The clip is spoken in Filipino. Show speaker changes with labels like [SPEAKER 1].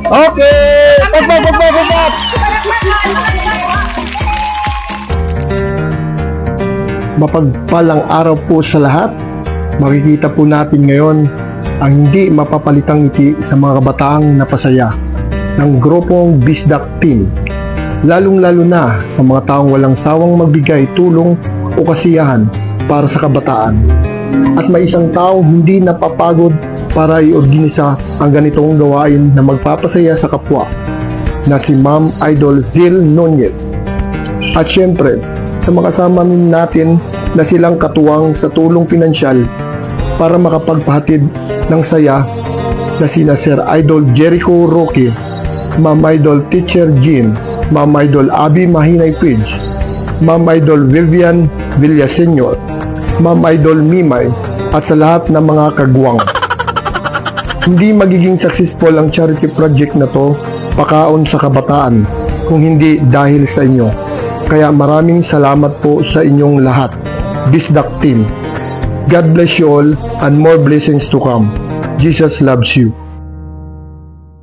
[SPEAKER 1] Okay! Pagpag! Mapagpalang araw po sa lahat. Makikita po natin ngayon ang hindi mapapalitang ngiti sa mga kabataang napasaya ng grupong Bisdak Team. Lalong-lalo na sa mga taong walang sawang magbigay tulong o kasiyahan para sa kabataan. At may isang taong hindi napapagod para iorganisa ang ganitong gawain na magpapasaya sa kapwa na si Ma'am Idol Zil Nunez. At syempre, sa mga kasama natin na silang katuwang sa tulong pinansyal para makapagpahatid ng saya na sina Sir Idol Jericho Roque, Ma'am Idol Teacher Jean, Ma'am Idol Abby Mahinay Pidge, Ma'am Idol Vivian Villaseñor, Ma'am Idol Mimay, at sa lahat ng mga kagwang. Hindi magiging successful ang charity project na to, pakaon sa kabataan, kung hindi dahil sa inyo. Kaya maraming salamat po sa inyong lahat, Bisdak Team. God bless you all and more blessings to come. Jesus loves you.